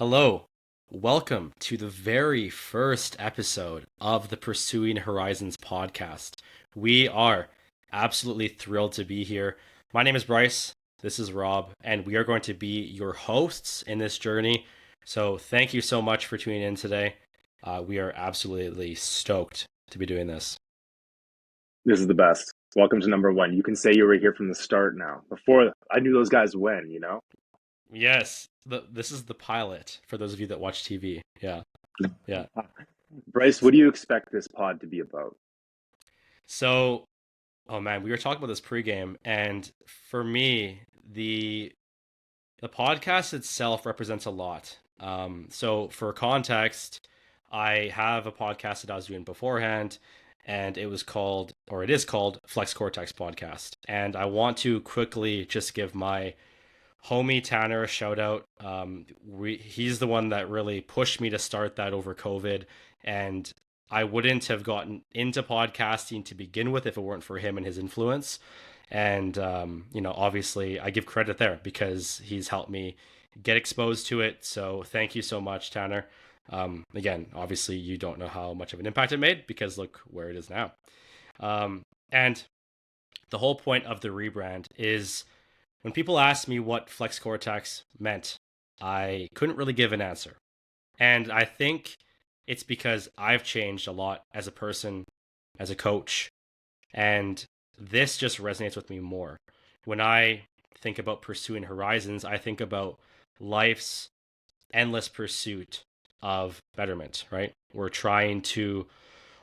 Hello, welcome to the very first episode of the Pursuing Horizons podcast. We are absolutely thrilled to be here. My name is Bryce, this is Rob, and we are going to be your hosts in this journey. So, thank you so much for tuning in today. We are absolutely stoked to be doing this. This is the best. Welcome to number one. You can say you were here from the start now. Before I knew those guys when. Yes, this is the pilot for those of you that watch TV. Yeah, yeah. Bryce, what do you expect this pod to be about? So, oh man, we were talking about this pregame, and for me, the podcast itself represents a lot. So for context, I have a podcast that I was doing beforehand, and it was called, or it is called, Flex Cortex Podcast. And I want to quickly just give my homie Tanner a shout out. He's the one that really pushed me to start that over COVID, and I wouldn't have gotten into podcasting to begin with if it weren't for him and his influence. And obviously, I give credit there because he's helped me get exposed to it. So thank you so much, Tanner. Again, obviously, you don't know how much of an impact it made because look where it is now. And the whole point of the rebrand is when people asked me what Flex Cortex meant, I couldn't really give an answer. And I think it's because I've changed a lot as a person, as a coach, and this just resonates with me more. When I think about pursuing horizons, I think about life's endless pursuit of betterment, right? We're trying to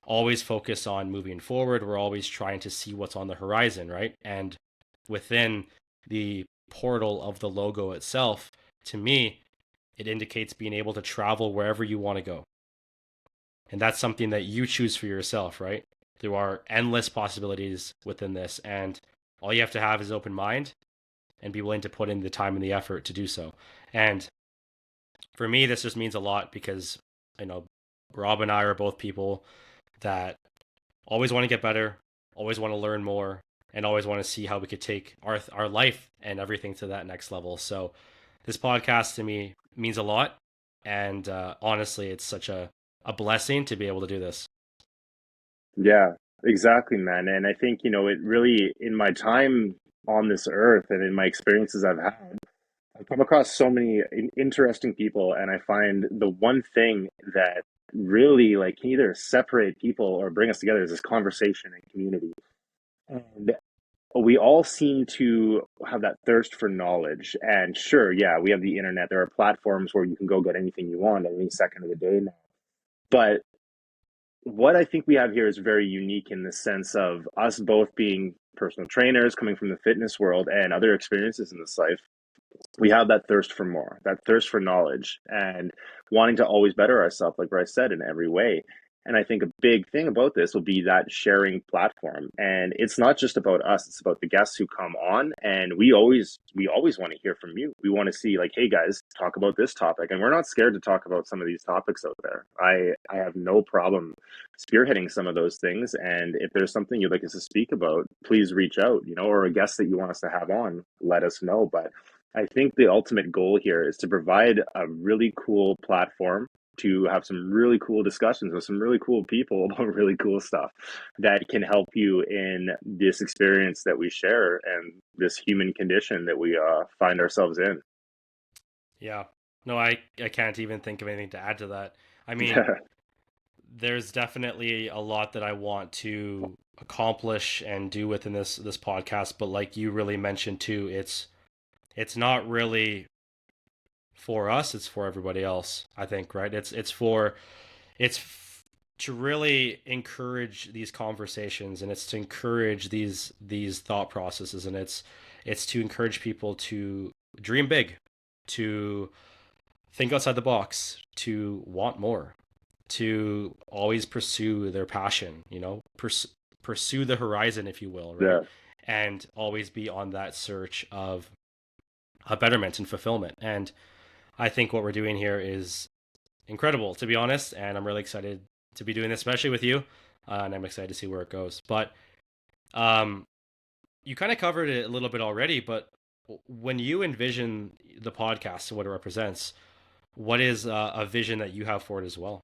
always focus on moving forward. We're always trying to see what's on the horizon, right? And within the portal of the logo itself, to me, it indicates being able to travel wherever you want to go. And that's something that you choose for yourself, right? There are endless possibilities within this, and all you have to have is open mind and be willing to put in the time and the effort to do so. And for me, this just means a lot because, you know, Rob and I are both people that always want to get better, always want to learn more, and always want to see how we could take our life and everything to that next level. So this podcast to me means a lot, and honestly, it's such a blessing to be able to do this. Yeah, exactly, man. And I think, it really, in my time on this earth and in my experiences I've had, I've come across so many interesting people, and I find the one thing that really like can either separate people or bring us together is this conversation and community. And we all seem to have that thirst for knowledge. And sure, yeah, we have the internet. There are platforms where you can go get anything you want at any second of the day now. But what I think we have here is very unique in the sense of us both being personal trainers coming from the fitness world and other experiences in this life. We have that thirst for more, that thirst for knowledge, and wanting to always better ourselves, like Bryce said, in every way. And I think a big thing about this will be that sharing platform. And it's not just about us, it's about the guests who come on. And we always want to hear from you. We want to see like, hey guys, talk about this topic. And we're not scared to talk about some of these topics out there. I have no problem spearheading some of those things. And if there's something you'd like us to speak about, please reach out, or a guest that you want us to have on, let us know. But I think the ultimate goal here is to provide a really cool platform to have some really cool discussions with some really cool people about really cool stuff that can help you in this experience that we share and this human condition that we find ourselves in. Yeah. No, I can't even think of anything to add to that. I mean, there's definitely a lot that I want to accomplish and do within this podcast, but like you really mentioned too, it's not really for us, it's for everybody else, I think, right? To really encourage these conversations, and it's to encourage these thought processes, and it's to encourage people to dream big, to think outside the box, to want more, to always pursue their passion, pursue the horizon, if you will, right? Yeah. And always be on that search of a betterment and fulfillment. And I think what we're doing here is incredible, to be honest. And I'm really excited to be doing this, especially with you. And I'm excited to see where it goes. But um, you kind of covered it a little bit already. But when you envision the podcast and what it represents, what is a vision that you have for it as well?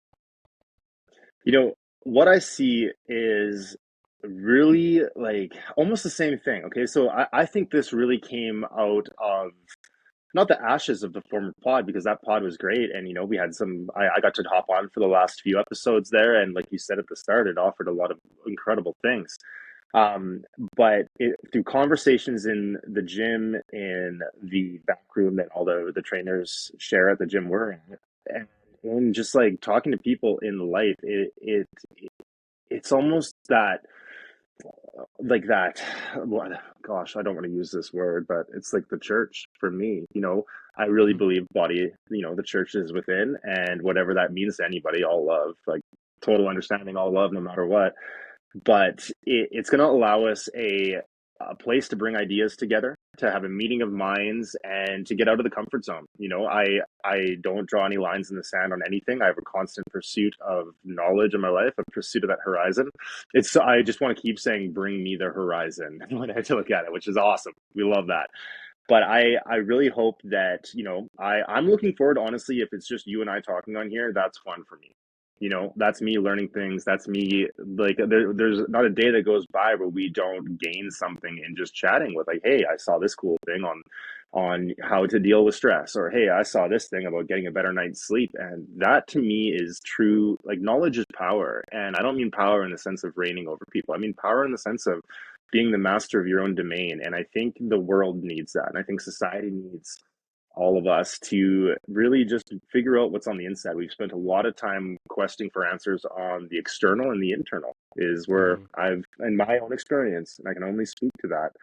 You know, what I see is really like almost the same thing. Okay, so I think this really came out of not the ashes of the former pod, because that pod was great, and we had I got to hop on for the last few episodes there, and like you said at the start, it offered a lot of incredible things. Um, but through conversations in the gym, in the back room that all the trainers share at the gym we're in, and just like talking to people in life, it's almost that like that. Well, gosh, I don't want to use this word, but it's like the church for me. I really Hmm. believe body. The church is within, and whatever that means to anybody, all love, like total understanding, all love, no matter what. But it's going to allow us a place to bring ideas together, to have a meeting of minds, and to get out of the comfort zone. I don't draw any lines in the sand on anything. I have a constant pursuit of knowledge in my life, a pursuit of that horizon. I just want to keep saying, "Bring me the horizon" when I look at it, which is awesome. We love that. But I really hope that, I'm looking forward, honestly, if it's just you and I talking on here, that's fun for me. That's me learning things. That's me, like, there's not a day that goes by where we don't gain something in just chatting with, like, hey, I saw this cool thing on how to deal with stress, or hey, I saw this thing about getting a better night's sleep. And that to me is true. Like, knowledge is power. And I don't mean power in the sense of reigning over people. I mean power in the sense of being the master of your own domain. And I think the world needs that. And I think society needs all of us to really just figure out what's on the inside. We've spent a lot of time questing for answers on the external, and the internal is where Hmm. I've, in my own experience, and I can only speak to that,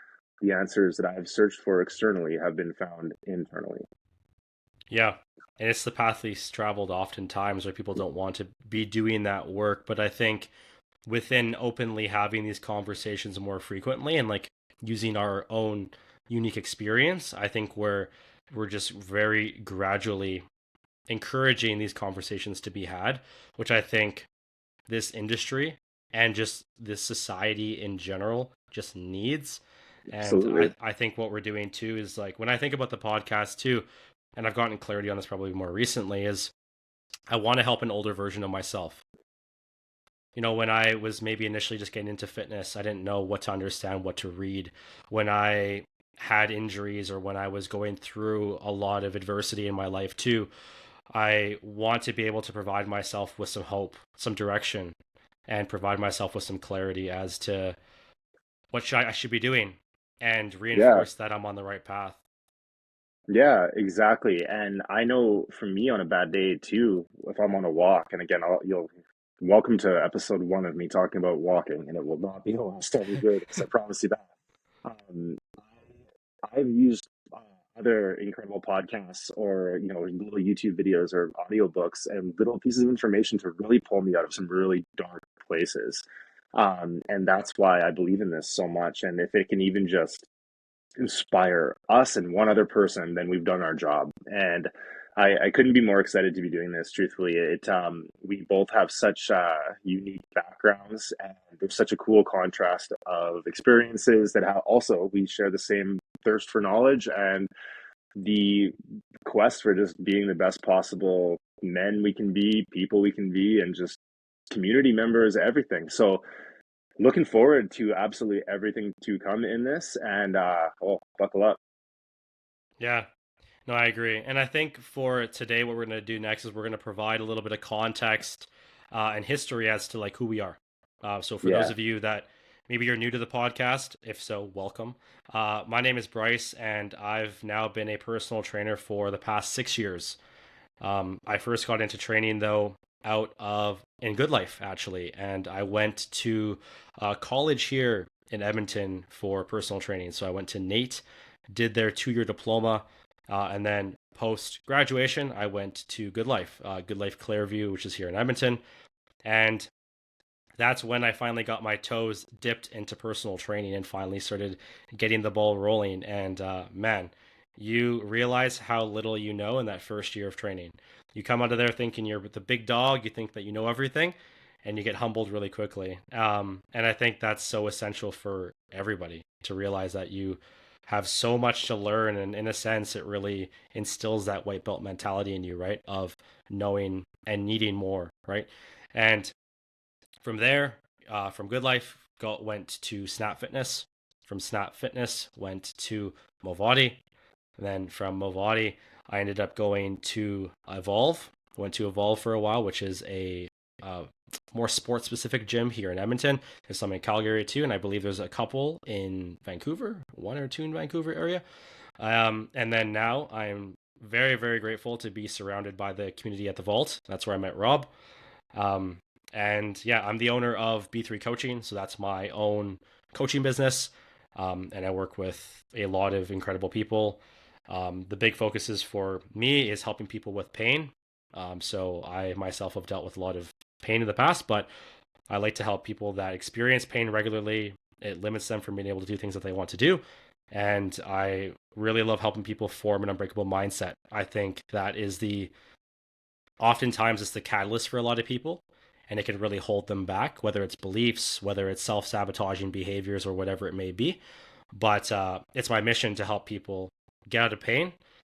the answers that I've searched for externally have been found internally. Yeah. And it's the path least traveled oftentimes where people don't want to be doing that work. But I think within openly having these conversations more frequently and like using our own unique experience, I think we're just very gradually encouraging these conversations to be had, which I think this industry and just this society in general just needs. And Absolutely. I think what we're doing too is like when I think about the podcast too, and I've gotten clarity on this probably more recently, is I want to help an older version of myself. When I was maybe initially just getting into fitness, I didn't know what to understand, what to read. When I had injuries or when I was going through a lot of adversity in my life too, I want to be able to provide myself with some hope, some direction, and provide myself with some clarity as to what I should be doing and Yeah. reinforce that I'm on the right path. Yeah, exactly. And I know for me on a bad day too, if I'm on a walk, and again, you'll welcome to episode 1 of me talking about walking, and it will not be the last time we do this. I promise you that. Um, I've used other incredible podcasts, or little YouTube videos or audiobooks and little pieces of information to really pull me out of some really dark places. And that's why I believe in this so much. And if it can even just inspire us and one other person, then we've done our job. And I couldn't be more excited to be doing this. Truthfully, we both have such unique backgrounds, and there's such a cool contrast of experiences that also we share the same thirst for knowledge and the quest for just being the best possible men we can be, people we can be, and just community members, everything. So looking forward to absolutely everything to come in this, and buckle up. Yeah, no, I agree. And I think for today, what we're going to do next is we're going to provide a little bit of context and history as to like who we are. So for those Yeah. of you that maybe you're new to the podcast, if so, welcome. My name is Bryce, and I've now been a personal trainer for the past 6 years. I first got into training though out of in Good Life actually, and I went to college here in Edmonton for personal training. So I went to NAIT, did their 2 year diploma, and then post graduation I went to Good Life Clairview, which is here in Edmonton, and that's when I finally got my toes dipped into personal training and finally started getting the ball rolling. And man, you realize how little you know in that first year of training. You come out of there thinking you're the big dog, you think that you know everything, and you get humbled really quickly. And I think that's so essential for everybody to realize that you have so much to learn, and in a sense it really instills that white belt mentality in you, right, of knowing and needing more, right? And from there, from Good Life, went to Snap Fitness. From Snap Fitness, went to Movati. And then from Movati, I ended up going to Evolve. Went to Evolve for a while, which is a uh, more sports specific gym here in Edmonton. There's some in Calgary too, and I believe there's a couple in Vancouver, one or two in Vancouver area. And then now I'm very, very grateful to be surrounded by the community at the Vault. That's where I met Rob. Um, and yeah, I'm the owner of B3 Coaching, so that's my own coaching business. And I work with a lot of incredible people. The big focuses for me is helping people with pain. So I myself have dealt with a lot of pain in the past, but I like to help people that experience pain regularly. It limits them from being able to do things that they want to do. And I really love helping people form an unbreakable mindset. I think that is the oftentimes it's the catalyst for a lot of people, and it can really hold them back, whether it's beliefs, whether it's self-sabotaging behaviors, or whatever it may be. But it's my mission to help people get out of pain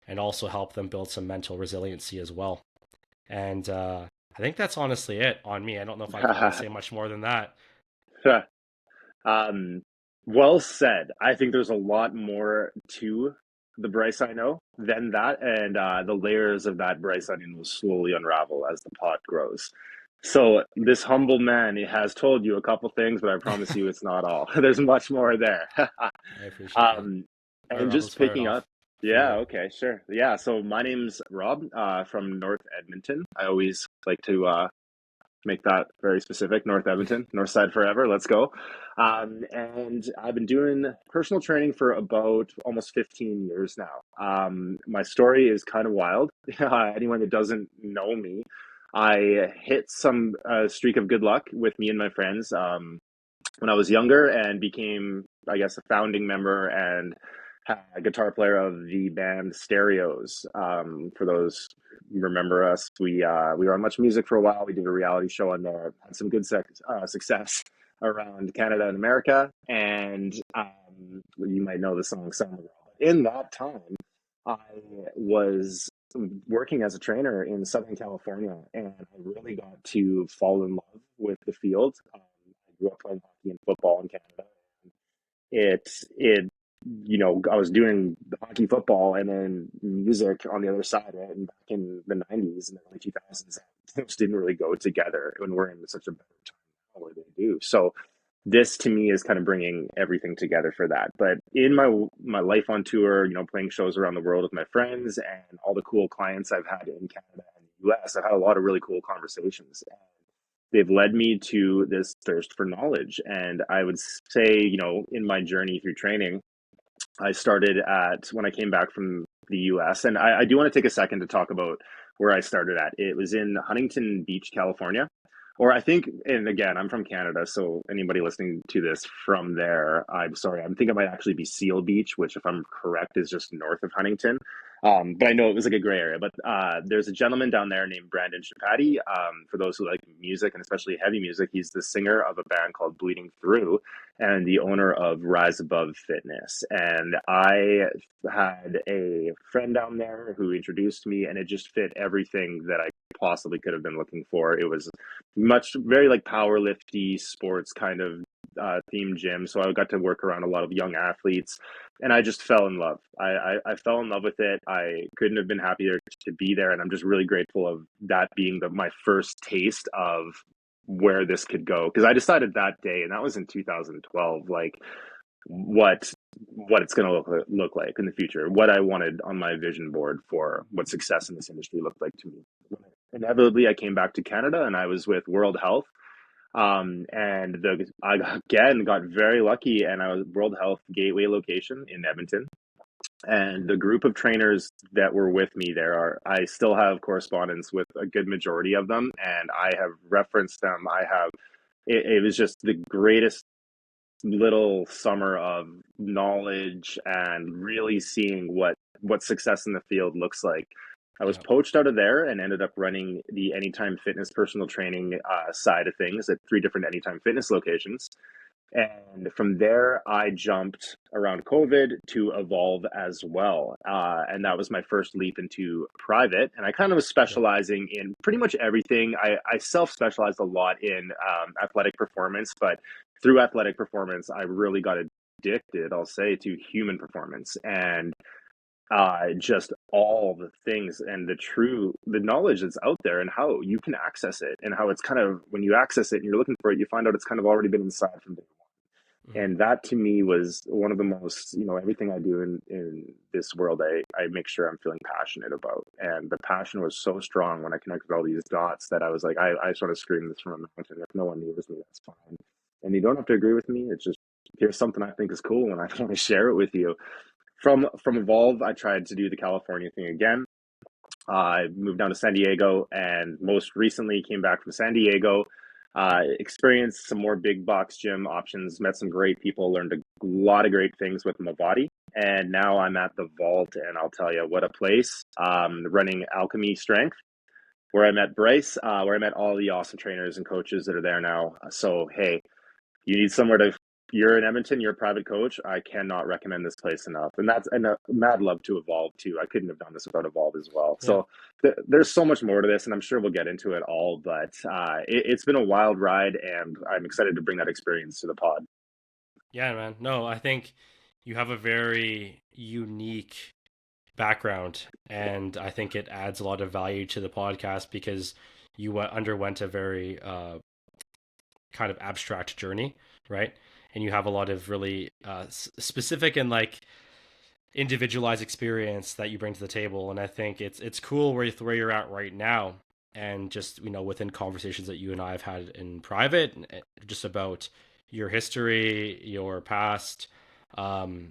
and also help them build some mental resiliency as well. And I think that's honestly it on me. I don't know if I can really say much more than that. Um, well said. I think there's a lot more to the Bryce I know than that, and the layers of that Bryce onion will slowly unravel as the pot grows. So this humble man he has told you a couple things, but I promise you it's not all. There's much more there. I appreciate that. um, Or and let's just fire it picking up, off for yeah, you. okay, sure. Yeah, so my name's Rob from North Edmonton. I always like to make that very specific. North Edmonton, North Side forever. Let's go. And I've been doing personal training for about almost 15 years now. My story is kind of wild. Anyone that doesn't know me, I hit some streak of good luck with me and my friends when I was younger and became, I guess, a founding member and a guitar player of the band Stereos. For those who remember us, we were on Much Music for a while. We did a reality show on there, had some good success around Canada and America, and you might know the song "Summer Girl." In that time, I was working as a trainer in Southern California, and I really got to fall in love with the field. I grew up playing hockey and football in Canada. It I was doing the hockey, football, and then music on the other side, right? And back in the '90s and the early 2000s, those didn't really go together. When we're in such a better time now where they do. So this to me is kind of bringing everything together for that. But in my life on tour, playing shows around the world with my friends and all the cool clients I've had in Canada and the US, I've had a lot of really cool conversations. And they've led me to this thirst for knowledge. And I would say, in my journey through training, I started at when I came back from the US. And I do want to take a second to talk about where I started at. It was in Huntington Beach, California. Or I think, and again, I'm from Canada, so anybody listening to this from there, I'm sorry. I think it might actually be Seal Beach, which, if I'm correct, is just north of Huntington. But I know it was like a gray area. But there's a gentleman down there named Brandon Chapati. For those who like music and especially heavy music, he's the singer of a band called Bleeding Through and the owner of Rise Above Fitness. And I had a friend down there who introduced me, and it just fit everything that I possibly could have been looking for. It was very like powerlifty sports kind of themed gym. So I got to work around a lot of young athletes, and I just fell in love. I fell in love with it. I couldn't have been happier to be there, and I'm just really grateful of that being my first taste of where this could go, because I decided that day, and that was in 2012, like what it's going to look like in the future, what I wanted on my vision board for what success in this industry looked like to me. Inevitably, I came back to Canada, and I was with World Health. And I again got very lucky, and I was World Health Gateway location in Edmonton. And the group of trainers that were with me there I still have correspondence with a good majority of them, and I have referenced them. It was just the greatest little summer of knowledge and really seeing what success in the field looks like. I was Yeah. poached out of there and ended up running the Anytime Fitness personal training side of things at three different Anytime Fitness locations. And from there, I jumped around COVID to Evolve as well. And that was my first leap into private. And I kind of was Yeah. specializing in pretty much everything. I self specialized a lot in athletic performance, but through athletic performance, I really got addicted, I'll say, to human performance and just all the things and the knowledge that's out there and how you can access it and how it's kind of when you access it and you're looking for it, you find out it's kind of already been inside from day Mhm. and that to me was one of the most, everything I do in this world, I make sure I'm feeling passionate about. And the passion was so strong when I connected all these dots that I was like, I sort of scream this from a mountain. If no one needs me, that's fine. And you don't have to agree with me. It's just, here's something I think is cool and I want to share it with you. From Evolve, I tried to do the California thing again. I moved down to San Diego and most recently came back from San Diego. Experienced some more big box gym options, met some great people, learned a lot of great things with Movati. And now I'm at the Vault, and I'll tell you what a place. Running Alchemy Strength, where I met Bryce, where I met all the awesome trainers and coaches that are there now. So, hey, you need somewhere to you're in Edmonton, you're a private coach. I cannot recommend this place enough. And that's and mad love to Evolve too. I couldn't have done this without Evolve as well. Yeah. So there's so much more to this, and I'm sure we'll get into it all. But it's been a wild ride, and I'm excited to bring that experience to the pod. Yeah, man. No, I think you have a very unique background, and I think it adds a lot of value to the podcast because you underwent a very kind of abstract journey, right? And you have a lot of really specific and like individualized experience that you bring to the table, and I think it's cool where you're at right now, and just within conversations that you and I have had in private, just about your history, your past, and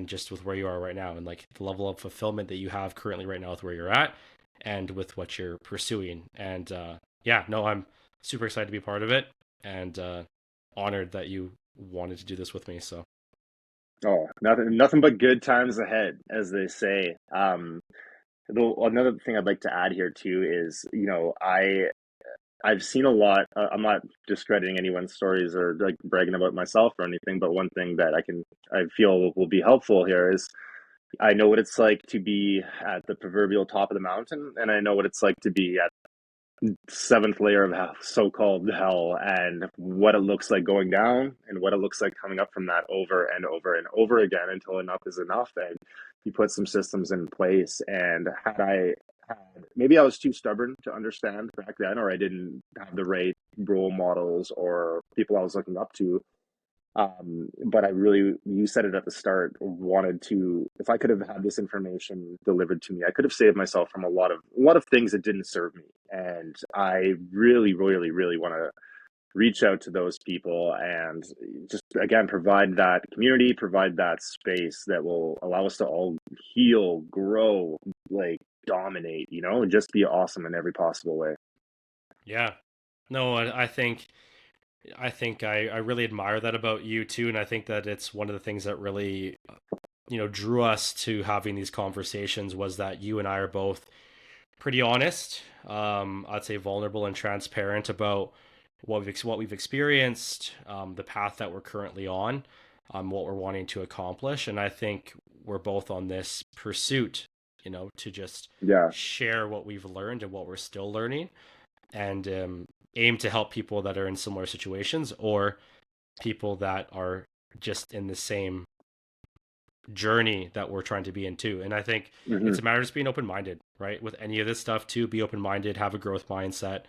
just with where you are right now, and like the level of fulfillment that you have currently right now with where you're at, and with what you're pursuing, and yeah, no, I'm super excited to be part of it, and honored that you wanted to do this with me. So Oh, nothing but good times ahead, as they say. Another thing I'd like to add here too is, I've seen a lot. I'm not discrediting anyone's stories or like bragging about myself or anything, but one thing that I feel will be helpful here is I know what it's like to be at the proverbial top of the mountain, and I know what it's like to be at seventh layer of hell, so-called hell, and what it looks like going down and what it looks like coming up from that over and over and over again until enough is enough and you put some systems in place. And maybe I was too stubborn to understand back then, or I didn't have the right role models or people I was looking up to. But I really, you said it at the start, wanted to, if I could have had this information delivered to me, I could have saved myself from a lot of things that didn't serve me. And I really, really, really want to reach out to those people and just, again, provide that community, provide that space that will allow us to all heal, grow, like dominate, and just be awesome in every possible way. yeah, no, I think I really admire that about you too, and I think that it's one of the things that really drew us to having these conversations was that you and I are both pretty honest. I'd say vulnerable and transparent about what we've experienced, the path that we're currently on, what we're wanting to accomplish, and I think we're both on this pursuit, to just Yeah. share what we've learned and what we're still learning, and aim to help people that are in similar situations or people that are just in the same journey that we're trying to be in too. And I think Hmm. it's a matter of just being open minded, right? With any of this stuff too, be open minded, have a growth mindset,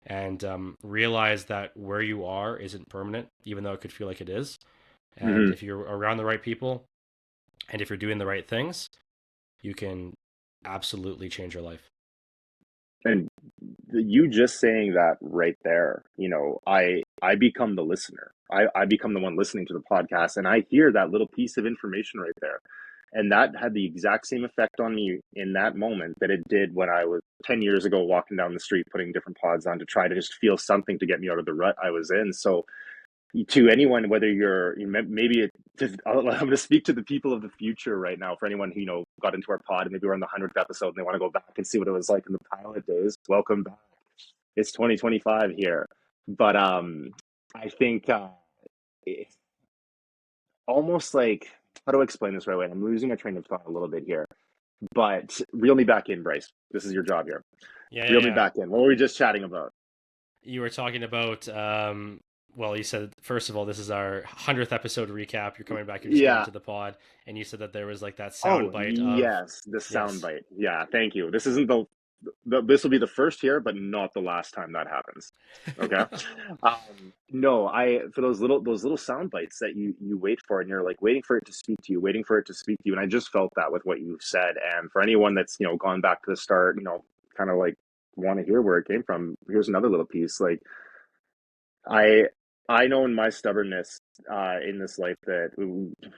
and realize that where you are isn't permanent, even though it could feel like it is. And Hmm. if you're around the right people and if you're doing the right things, you can absolutely change your life. And you just saying that right there, I become the listener. I become the one listening to the podcast and I hear that little piece of information right there. And that had the exact same effect on me in that moment that it did when I was 10 years ago walking down the street putting different pods on to try to just feel something to get me out of the rut I was in. So to anyone, whether maybe I'm going to speak to the people of the future right now. For anyone who got into our pod and maybe we're on the 100th episode and they want to go back and see what it was like in the pilot days, welcome back. It's 2025 here, but I think almost like, how do I explain this right away? I'm losing my train of thought a little bit here, but reel me back in, Bryce. This is your job here. Yeah, yeah, Reel me yeah. back in. What were we just chatting about? You were talking about well, you said first of all, this is our 100th episode recap. You're coming back, you're just getting Yeah. into the pod, and you said that there was like that sound Oh, bite of yes, the sound yes. bite. Yeah, thank you. This isn't this will be the first here, but not the last time that happens. Okay. No, I for those little sound bites that you wait for, and you're like waiting for it to speak to you, waiting for it to speak to you, and I just felt that with what you said. And for anyone that's gone back to the start, kind of like want to hear where it came from. Here's another little piece. Like I I know in my stubbornness in this life that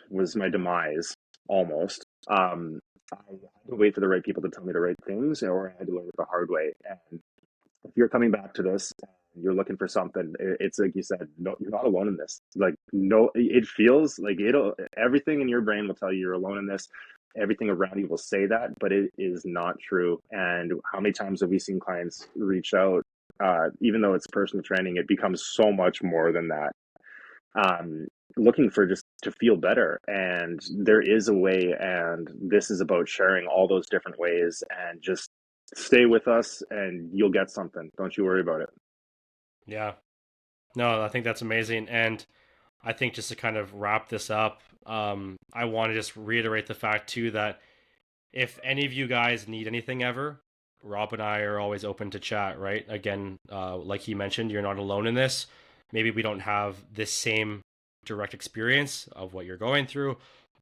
was my demise almost. I had to wait for the right people to tell me the right things, or I had to learn it the hard way. And if you're coming back to this and you're looking for something, it's like you said, no, you're not alone in this. Like, no, it feels like everything in your brain will tell you you're alone in this. Everything around you will say that, but it is not true. And how many times have we seen clients reach out, even though it's personal training, it becomes so much more than that. Um, Looking for just to feel better. And there is a way, and this is about sharing all those different ways, and just stay with us and you'll get something. Don't you worry about it. Yeah. No, I think that's amazing. And I think just to kind of wrap this up, I want to just reiterate the fact too that if any of you guys need anything ever, Rob and I are always open to chat, right? Again, like he mentioned, you're not alone in this. Maybe we don't have this same direct experience of what you're going through,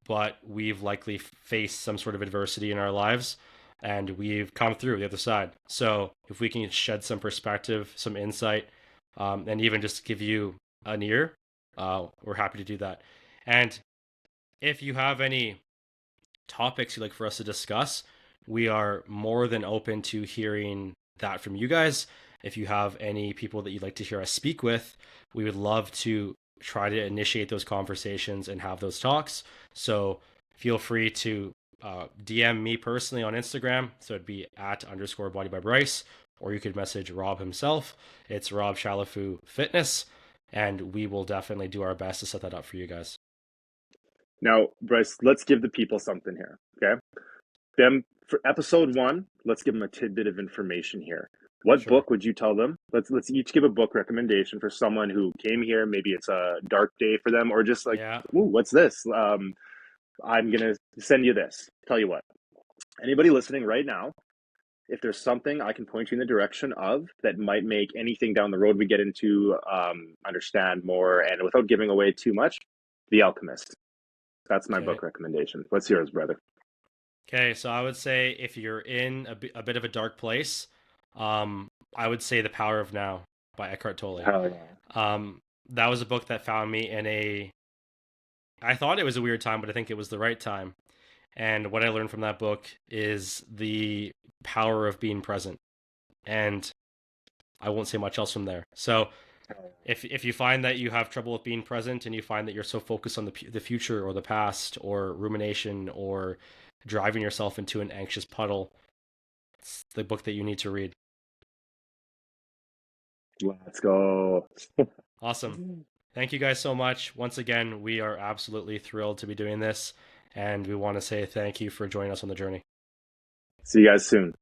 but we've likely faced some sort of adversity in our lives and we've come through the other side. So if we can shed some perspective, some insight, and even just give you an ear, we're happy to do that. And if you have any topics you'd like for us to discuss, we are more than open to hearing that from you guys. If you have any people that you'd like to hear us speak with, we would love to try to initiate those conversations and have those talks. So feel free to DM me personally on Instagram. So it'd be at underscore body by Bryce, or you could message Rob himself. It's Rob Shalafu Fitness, and we will definitely do our best to set that up for you guys. Now, Bryce, let's give the people something here. Okay. Them for episode one, let's give them a tidbit of information here. What Sure. book would you tell them? Let's each give a book recommendation for someone who came here. Maybe it's a dark day for them, or just like, Yeah. ooh, what's this? I'm gonna send you this. Tell you what, anybody listening right now, if there's something I can point you in the direction of that might make anything down the road we get into understand more, and without giving away too much, The Alchemist. That's my Okay. book recommendation. What's yours, brother? Okay, so I would say if you're in a bit of a dark place, I would say The Power of Now by Eckhart Tolle. Hell yeah. Um, that was a book that found me in I thought it was a weird time, but I think it was the right time. And what I learned from that book is the power of being present. And I won't say much else from there. So if you find that you have trouble with being present and you find that you're so focused on the future or the past or rumination or driving yourself into an anxious puddle, it's the book that you need to read. Let's go. Awesome. Thank you guys so much. Once again, we are absolutely thrilled to be doing this, and we want to say thank you for joining us on the journey. See you guys soon.